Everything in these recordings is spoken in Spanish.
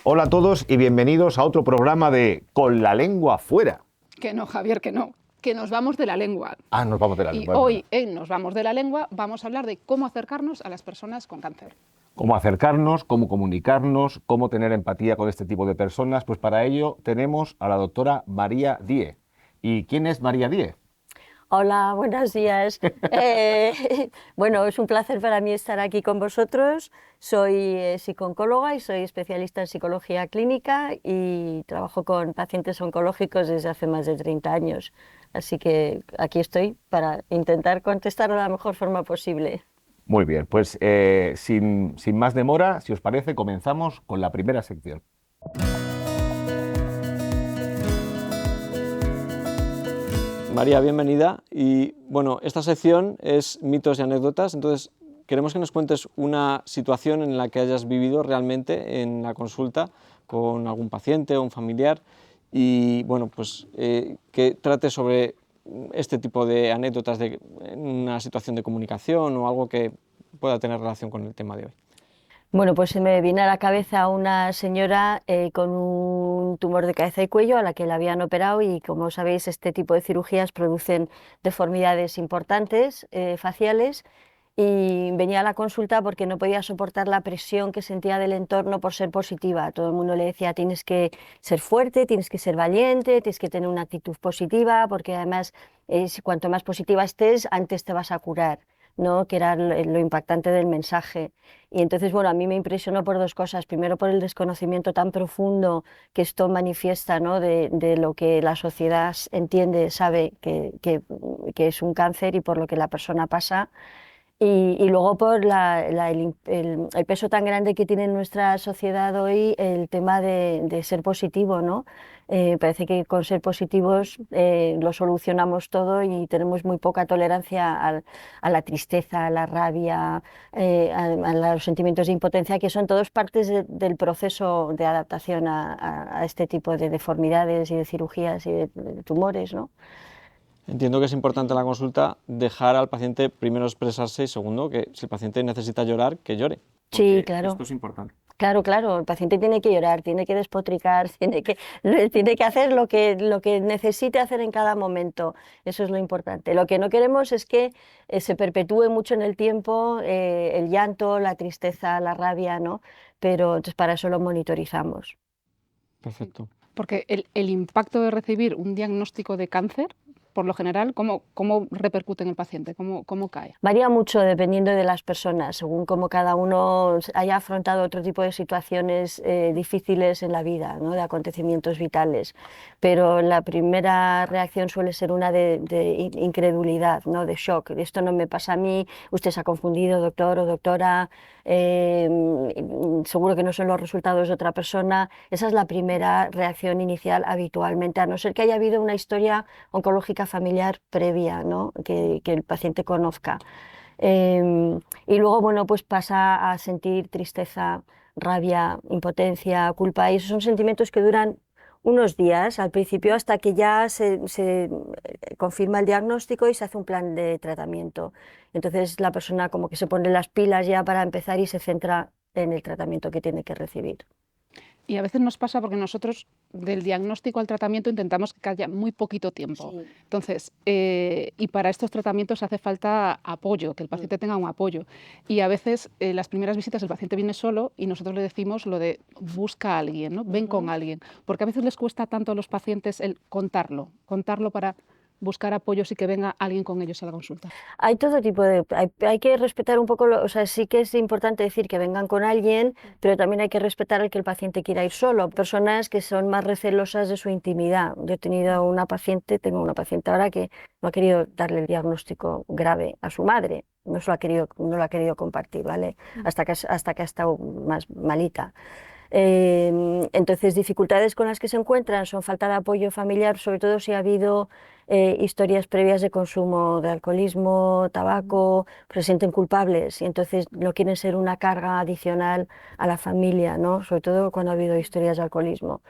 Hola a todos y bienvenidos a otro programa de Con la lengua fuera. Que no, Javier, que no. Que nos vamos de la lengua. Ah, nos vamos de la Y lengua. hoy en Nos vamos de la lengua vamos a hablar de cómo acercarnos a las personas con cáncer. Cómo acercarnos, cómo comunicarnos, cómo tener empatía con este tipo de personas. Pues para ello tenemos a la doctora María Díez. ¿Y quién es María Díez? Hola, buenos días. Bueno, es un placer para mí estar aquí con vosotros. Soy psicooncóloga y soy especialista en psicología clínica y trabajo con pacientes oncológicos desde hace más de 30 años. Así que aquí estoy para intentar contestar de la mejor forma posible. Muy bien, pues sin más demora, si os parece, comenzamos con la primera sección. María, bienvenida. Y bueno, esta sección es mitos y anécdotas, entonces queremos que nos cuentes una situación en la que hayas vivido realmente en la consulta con algún paciente o un familiar y bueno, pues que trate sobre este tipo de anécdotas de una situación de comunicación o algo que pueda tener relación con el tema de hoy. Bueno, pues se me viene a la cabeza una señora con un tumor de cabeza y cuello a la que la habían operado y, como sabéis, este tipo de cirugías producen deformidades importantes faciales, y venía a la consulta porque no podía soportar la presión que sentía del entorno por ser positiva. Todo el mundo le decía: tienes que ser fuerte, tienes que ser valiente, tienes que tener una actitud positiva, porque además cuanto más positiva estés, antes te vas a curar, ¿no? Que era lo impactante del mensaje. Y entonces, bueno, a mí me impresionó por dos cosas. Primero, por el desconocimiento tan profundo que esto manifiesta, ¿no? de lo que la sociedad entiende, sabe que es un cáncer y por lo que la persona pasa. Y luego por el peso tan grande que tiene en nuestra sociedad hoy el tema de ser positivo, ¿no? Parece que con ser positivos lo solucionamos todo y tenemos muy poca tolerancia a la tristeza, a la rabia, a los sentimientos de impotencia, que son todos partes del proceso de adaptación a este tipo de deformidades y de cirugías y de tumores, ¿no? Entiendo que es importante en la consulta dejar al paciente primero expresarse y segundo que si el paciente necesita llorar, que llore. Sí, claro. Esto es importante. Claro, claro, el paciente tiene que llorar, tiene que despotricar, tiene que hacer lo que necesite hacer en cada momento. Eso es lo importante. Lo que no queremos es que se perpetúe mucho en el tiempo el llanto, la tristeza, la rabia, ¿no? Pero entonces para eso lo monitorizamos. Perfecto. Porque el impacto de recibir un diagnóstico de cáncer, por lo general, ¿cómo repercute en el paciente? ¿Cómo cae? Varía mucho dependiendo de las personas, según cómo cada uno haya afrontado otro tipo de situaciones difíciles en la vida, ¿no? De acontecimientos vitales. Pero la primera reacción suele ser una de incredulidad, ¿no? De shock. Esto no me pasa a mí, usted se ha confundido, doctor o doctora, seguro que no son los resultados de otra persona. Esa es la primera reacción inicial habitualmente, a no ser que haya habido una historia oncológica familiar previa, ¿no? que el paciente conozca. Y luego, bueno, pues pasa a sentir tristeza, rabia, impotencia, culpa, y esos son sentimientos que duran unos días al principio hasta que ya se confirma el diagnóstico y se hace un plan de tratamiento. Entonces la persona como que se pone las pilas ya para empezar y se centra en el tratamiento que tiene que recibir. Y a veces nos pasa porque nosotros del diagnóstico al tratamiento intentamos que haya muy poquito tiempo. Sí. Entonces, y para estos tratamientos hace falta apoyo, que el paciente tenga un apoyo. Y a veces las primeras visitas el paciente viene solo y nosotros le decimos lo de busca a alguien, ¿no? Ven con alguien. Porque a veces les cuesta tanto a los pacientes el contarlo para buscar apoyos y que venga alguien con ellos a la consulta. Hay todo tipo hay que respetar un poco, o sea, sí que es importante decir que vengan con alguien, pero también hay que respetar el que el paciente quiera ir solo. Personas que son más recelosas de su intimidad. Yo tengo una paciente ahora que no ha querido darle el diagnóstico grave a su madre, no lo ha querido compartir, ¿vale? Hasta que ha estado más malita. Entonces, dificultades con las que se encuentran son falta de apoyo familiar, sobre todo si ha habido historias previas de consumo de alcoholismo, tabaco, se sienten culpables y entonces no quieren ser una carga adicional a la familia, ¿no? Sobre todo cuando ha habido historias de alcoholismo.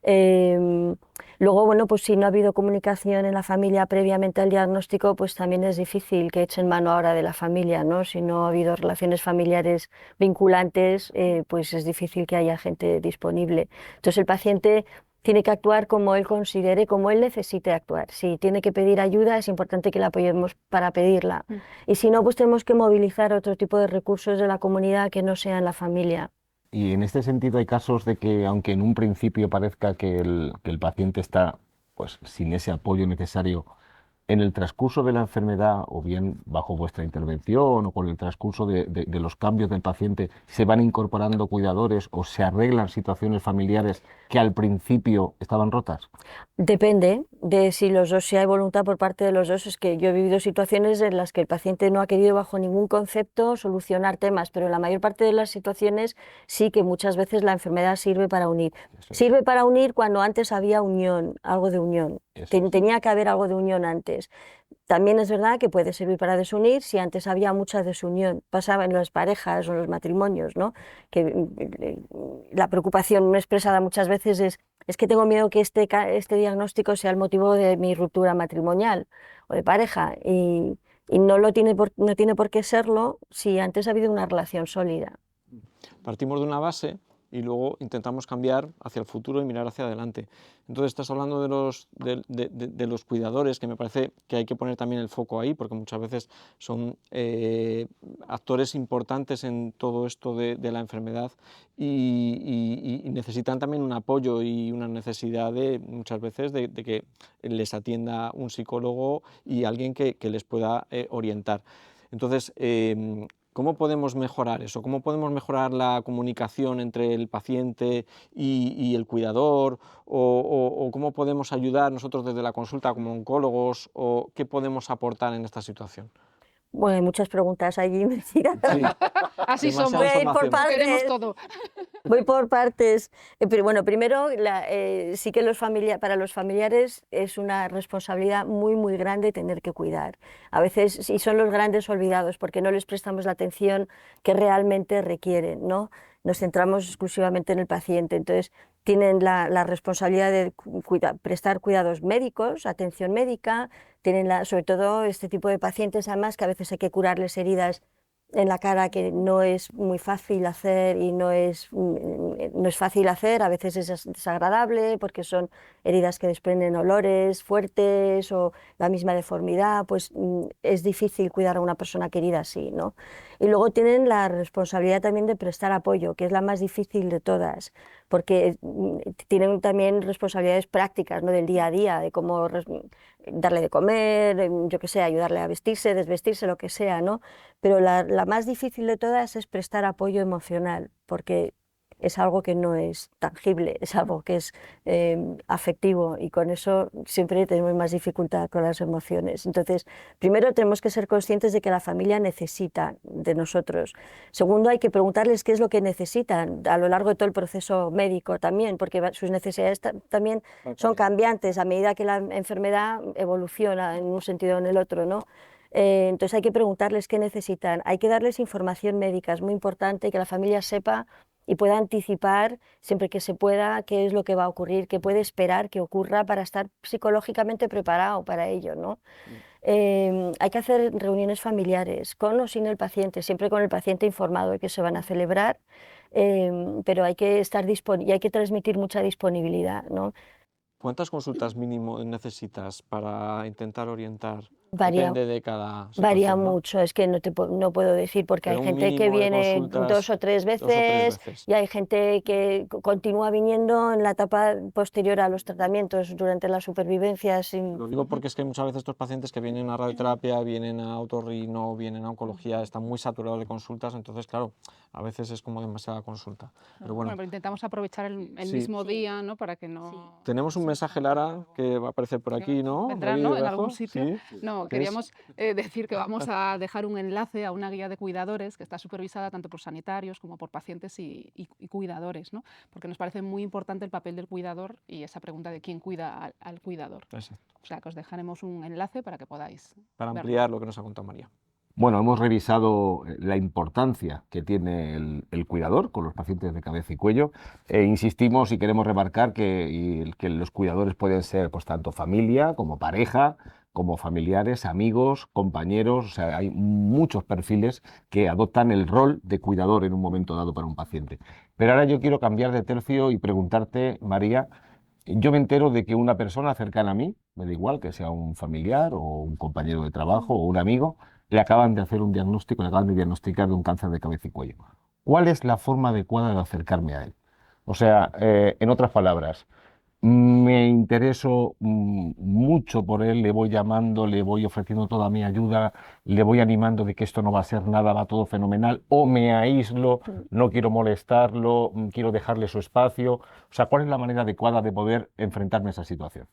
Luego, bueno, pues si no ha habido comunicación en la familia previamente al diagnóstico, pues también es difícil que echen mano ahora de la familia, ¿no? Si no ha habido relaciones familiares vinculantes, pues es difícil que haya gente disponible. Entonces el paciente tiene que actuar como él considere, como él necesite actuar. Si tiene que pedir ayuda, es importante que le apoyemos para pedirla. Y si no, pues tenemos que movilizar otro tipo de recursos de la comunidad que no sean la familia. Y en este sentido hay casos de que, aunque en un principio parezca que el paciente está pues, sin ese apoyo necesario, en el transcurso de la enfermedad, o bien bajo vuestra intervención o con el transcurso de los cambios del paciente, se van incorporando cuidadores o se arreglan situaciones familiares que al principio estaban rotas. Depende de si hay voluntad por parte de los dos. Es que yo he vivido situaciones en las que el paciente no ha querido bajo ningún concepto solucionar temas, pero en la mayor parte de las situaciones sí que muchas veces la enfermedad sirve para unir. Eso es, Sirve para unir cuando antes había unión, algo de unión. eso es. Tenía que haber algo de unión antes. También es verdad que puede servir para desunir si antes había mucha desunión. Pasaba en las parejas o en los matrimonios, ¿no? Que la preocupación no expresada muchas veces es que tengo miedo que este diagnóstico sea el motivo de mi ruptura matrimonial o de pareja y no tiene por qué serlo si antes ha habido una relación sólida. Partimos de una base y luego intentamos cambiar hacia el futuro y mirar hacia adelante. Entonces estás hablando de los cuidadores, que me parece que hay que poner también el foco ahí, porque muchas veces son actores importantes en todo esto de la enfermedad y necesitan también un apoyo y una necesidad muchas veces de que les atienda un psicólogo y alguien que les pueda orientar. Entonces, ¿cómo podemos mejorar eso? ¿Cómo podemos mejorar la comunicación entre el paciente y el cuidador? ¿O cómo podemos ayudar nosotros desde la consulta como oncólogos? ¿O qué podemos aportar en esta situación? Bueno, hay muchas preguntas allí, mentira. Sí, Así demasiada somos, Voy a ir por información. queremos partes. todo. Voy por partes. Pero bueno, primero, sí que para los familiares es una responsabilidad muy, muy grande tener que cuidar. A veces, y son los grandes olvidados, porque no les prestamos la atención que realmente requieren, ¿no? Nos centramos exclusivamente en el paciente. Entonces, tienen la responsabilidad de prestar cuidados médicos, atención médica, tienen sobre todo este tipo de pacientes, además, que a veces hay que curarles heridas en la cara que no es muy fácil hacer y no es fácil hacer, a veces es desagradable porque son heridas que desprenden olores fuertes o la misma deformidad, pues es difícil cuidar a una persona querida así, ¿no? Y luego tienen la responsabilidad también de prestar apoyo, que es la más difícil de todas, porque tienen también responsabilidades prácticas, ¿no? Del día a día, de cómo darle de comer, yo qué sé, ayudarle a vestirse, desvestirse, lo que sea, ¿no? Pero la más difícil de todas es prestar apoyo emocional, porque es algo que no es tangible, es algo que es afectivo y con eso siempre tenemos más dificultad con las emociones. Entonces, primero tenemos que ser conscientes de que la familia necesita de nosotros. Segundo, hay que preguntarles qué es lo que necesitan a lo largo de todo el proceso médico también, porque sus necesidades también son cambiantes a medida que la enfermedad evoluciona en un sentido o en el otro, ¿no? Entonces hay que preguntarles qué necesitan, hay que darles información médica, es muy importante que la familia sepa y pueda anticipar siempre que se pueda qué es lo que va a ocurrir, qué puede esperar que ocurra para estar psicológicamente preparado para ello, ¿no? Hay que hacer reuniones familiares con o sin el paciente, siempre con el paciente informado de que se van a celebrar, pero hay que estar y hay que transmitir mucha disponibilidad, ¿no? ¿Cuántas consultas mínimo necesitas para intentar orientar? Varía, Depende de cada varía situación, ¿no? mucho, es que no puedo decir porque hay Pero un gente que mínimo de viene consultas, 2 o 3 2 o 3 veces veces. y hay gente que continúa viniendo en la etapa posterior a los tratamientos, durante la supervivencia. Lo digo porque es que muchas veces estos pacientes que vienen a radioterapia, vienen a otorrino, vienen a oncología, están muy saturados de consultas, entonces, claro, a veces es como demasiada consulta. Pero bueno, Pero intentamos aprovechar el sí. mismo día, ¿no? Para que no... Tenemos un mensaje, Lara, que va a aparecer por aquí, ¿no? Vendrá, Ahí ¿no? En debajo. algún sitio. Sí. No, ¿Qué es? queríamos decir que vamos a dejar un enlace a una guía de cuidadores que está supervisada tanto por sanitarios como por pacientes y cuidadores, ¿no? Porque nos parece muy importante el papel del cuidador y esa pregunta de quién cuida al cuidador. Exacto. O sea, que os dejaremos un enlace para que podáis Para verlo. ampliar lo que nos ha contado María. Bueno, hemos revisado la importancia que tiene el cuidador con los pacientes de cabeza y cuello. Insistimos y queremos remarcar que los cuidadores pueden ser pues, tanto familia como pareja, como familiares, amigos, compañeros. O sea, hay muchos perfiles que adoptan el rol de cuidador en un momento dado para un paciente. Pero ahora yo quiero cambiar de tercio y preguntarte, María, yo me entero de que una persona cercana a mí, me da igual que sea un familiar o un compañero de trabajo o un amigo, le acaban de hacer un diagnóstico, le acaban de diagnosticar de un cáncer de cabeza y cuello. ¿Cuál es la forma adecuada de acercarme a él? O sea, en otras palabras, me intereso mucho por él, le voy llamando, le voy ofreciendo toda mi ayuda, le voy animando de que esto no va a ser nada, va todo fenomenal, o me aíslo, no quiero molestarlo, quiero dejarle su espacio. O sea, ¿cuál es la manera adecuada de poder enfrentarme a esa situación?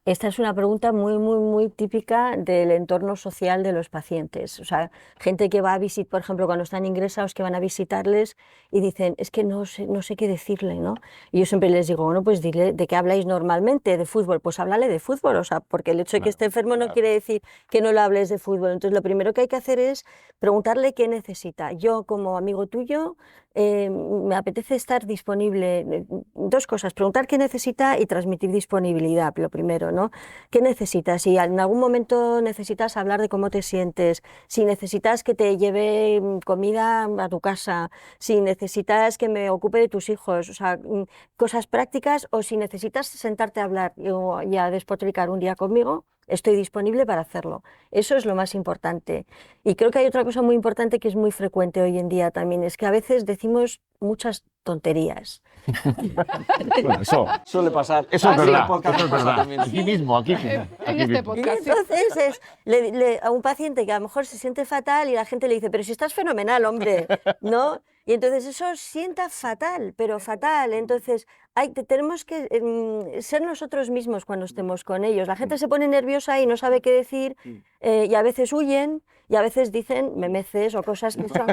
Esta es una pregunta muy típica del entorno social de los pacientes. O sea, gente que va a visitar, por ejemplo, cuando están ingresados, que van a visitarles y dicen, es que no sé qué decirle, ¿no? Y yo siempre les digo, bueno, pues dile de qué habláis normalmente, de fútbol, pues háblale de fútbol, o sea, porque el hecho de que esté enfermo no quiere decir que no le hables de fútbol. Entonces, lo primero que hay que hacer es preguntarle qué necesita. Yo, como amigo tuyo, me apetece estar disponible. Dos cosas, preguntar qué necesita y transmitir disponibilidad, lo primero, ¿no? ¿Qué necesitas? Si en algún momento necesitas hablar de cómo te sientes, si necesitas que te lleve comida a tu casa, si necesitas que me ocupe de tus hijos, o sea, cosas prácticas, o si necesitas sentarte a hablar y a despotricar un día conmigo, estoy disponible para hacerlo. Eso es lo más importante. Y creo que hay otra cosa muy importante que es muy frecuente hoy en día también, es que a veces decimos muchas tonterías. Bueno, eso Suele pasar. eso es Ah, sí. verdad, Podcast eso es pasa verdad. también. Aquí mismo, aquí mismo. En aquí este mismo. Y podcast. Sí. entonces a un paciente que a lo mejor se siente fatal y la gente le dice, pero si estás fenomenal, hombre, ¿no? Y entonces eso sienta fatal, pero fatal. Entonces tenemos que ser nosotros mismos cuando estemos con ellos. La gente se pone nerviosa y no sabe qué decir y a veces huyen y a veces dicen memeces o cosas que son...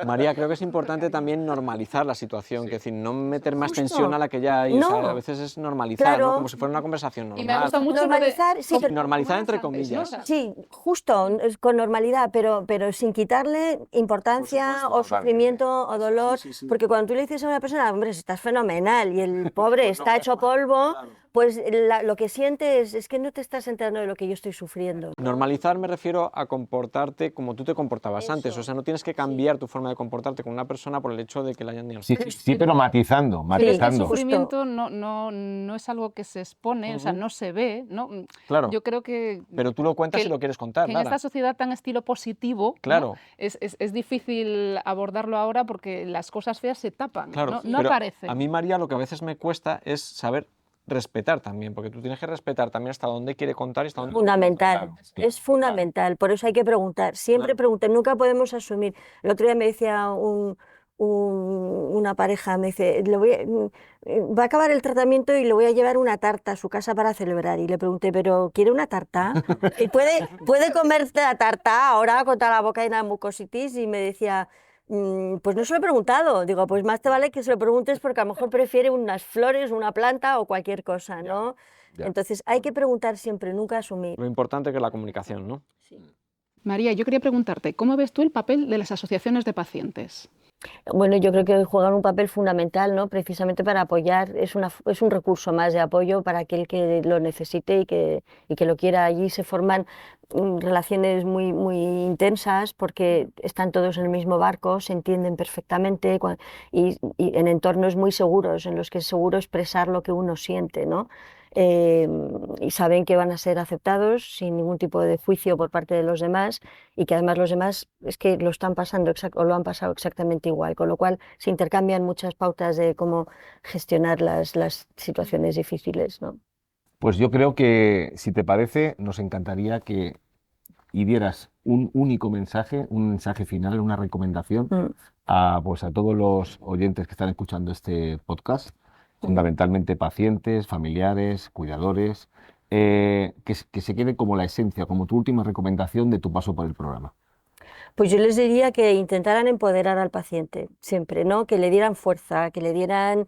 María, creo que es importante también normalizar la situación, que es decir, no meter más Justo. tensión a la que ya hay. O sea, No. a veces es normalizar, ¿no? Claro. Como si fuera una conversación Y me normal. gusta mucho lo de Normalizar, sí, pero- Normalizar entre antes, ¿no? comillas. O sea, Sí, justo, con normalidad, pero sin quitarle importancia o sufrimiento o dolor, porque cuando tú le dices a una persona, hombre, si estás fenomenal y el pobre está hecho polvo, pues lo que siente es que no te estás enterando de lo que yo estoy sufriendo. Normalizar me refiero a comportarte como tú te comportabas Eso. antes. O sea, no tienes que cambiar tu forma de comportarte con una persona por el hecho de que la hayan Sí, diagnosticado. sí, pero matizando, pero es que el matizando. sufrimiento no es algo que se expone, o sea, no se ve, ¿no? Claro. Yo creo que Pero tú lo cuentas que y lo quieres contar, que en Lara. esta sociedad tan estilo positivo, ¿no? Claro. Es difícil abordarlo ahora porque las cosas feas se tapan, Claro, no pero aparecen. a mí, María, lo que a veces me cuesta es saber respetar también, porque tú tienes que respetar también hasta dónde quiere contar y hasta dónde... Fundamental, Claro, es fundamental, por eso hay que preguntar, siempre pregunten, nunca podemos asumir. El otro día me decía una pareja, me dice, va a acabar el tratamiento y le voy a llevar una tarta a su casa para celebrar. Y le pregunté, ¿pero quiere una tarta? ¿Y puede comer la tarta ahora con toda la boca llena de mucositis? Y me decía... Pues no se lo he preguntado, digo, pues más te vale que se lo preguntes porque a lo mejor prefiere unas flores, una planta o cualquier cosa, ¿no? ya. Entonces hay que preguntar siempre, nunca asumir. Lo importante que es la comunicación, ¿no? María, yo quería preguntarte, ¿cómo ves tú el papel de las asociaciones de pacientes? Bueno, yo creo que juegan un papel fundamental, ¿no? Precisamente para apoyar, es un recurso más de apoyo para aquel que lo necesite y que lo quiera. Allí se forman relaciones muy intensas porque están todos en el mismo barco, se entienden perfectamente y en entornos muy seguros, en los que es seguro expresar lo que uno siente, ¿no? Y saben que van a ser aceptados sin ningún tipo de juicio por parte de los demás y que además los demás es que lo están pasando o lo han pasado exactamente igual, con lo cual se intercambian muchas pautas de cómo gestionar las situaciones difíciles, ¿no? Pues yo creo que, si te parece, nos encantaría que dieras un único mensaje, un mensaje final, una recomendación pues a todos los oyentes que están escuchando este podcast, fundamentalmente pacientes, familiares, cuidadores, que se quede como la esencia, como tu última recomendación de tu paso por el programa. Pues yo les diría que intentaran empoderar al paciente siempre, ¿no? Que le dieran fuerza, que le dieran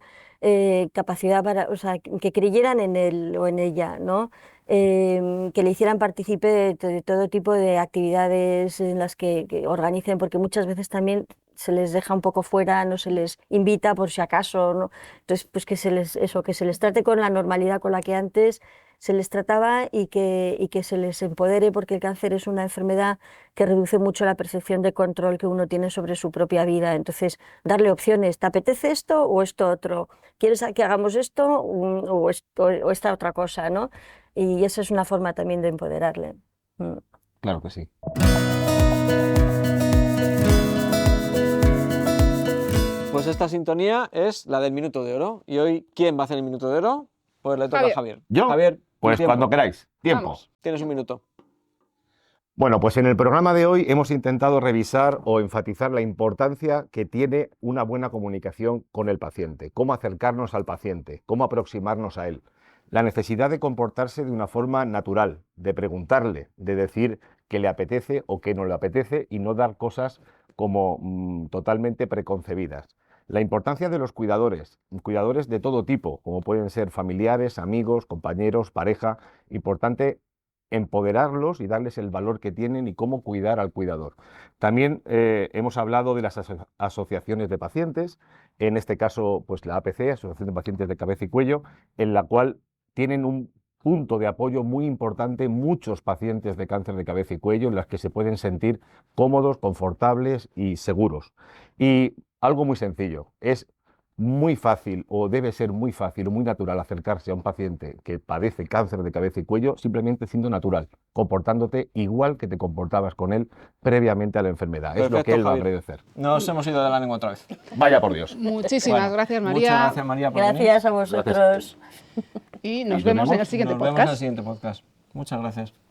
capacidad para, o sea, que creyeran en él o en ella, ¿no? que le hicieran partícipe de todo tipo de actividades en las que organicen, porque muchas veces también se les deja un poco fuera, no se les invita por si acaso, ¿no? Entonces, pues que se les trate con la normalidad con la que antes se les trataba y que se les empodere, porque el cáncer es una enfermedad que reduce mucho la percepción de control que uno tiene sobre su propia vida. Entonces, darle opciones, ¿te apetece esto o esto otro? ¿Quieres que hagamos esto o esta otra cosa, ¿no? Y esa es una forma también de empoderarle. Claro que sí. Pues esta sintonía es la del Minuto de Oro. Y hoy, ¿quién va a hacer el Minuto de Oro? Pues le toca a Javier. ¿Yo? Javier, Pues tiempo. cuando queráis. Tiempo. Vamos. Tienes un minuto. Bueno, pues en el programa de hoy hemos intentado revisar o enfatizar la importancia que tiene una buena comunicación con el paciente, cómo acercarnos al paciente, cómo aproximarnos a él, la necesidad de comportarse de una forma natural, de preguntarle, de decir qué le apetece o qué no le apetece y no dar cosas como totalmente preconcebidas. La importancia de los cuidadores de todo tipo, como pueden ser familiares, amigos, compañeros, pareja. Importante empoderarlos y darles el valor que tienen y cómo cuidar al cuidador. También hemos hablado de las asociaciones de pacientes, en este caso pues la APC, Asociación de Pacientes de Cabeza y Cuello, en la cual tienen un punto de apoyo muy importante muchos pacientes de cáncer de cabeza y cuello, en las que se pueden sentir cómodos, confortables y seguros. Y algo muy sencillo, es muy fácil o debe ser muy fácil o muy natural acercarse a un paciente que padece cáncer de cabeza y cuello simplemente siendo natural, comportándote igual que te comportabas con él previamente a la enfermedad. Perfecto, es lo que él va a Javier. agradecer. Nos hemos ido de la lengua otra vez. Vaya por Dios. Muchísimas Bueno, gracias, María. Muchas gracias, María, por venir. Gracias a vosotros. Y nos Nos vemos en vemos. el siguiente Nos vemos en podcast. el siguiente podcast. Muchas gracias.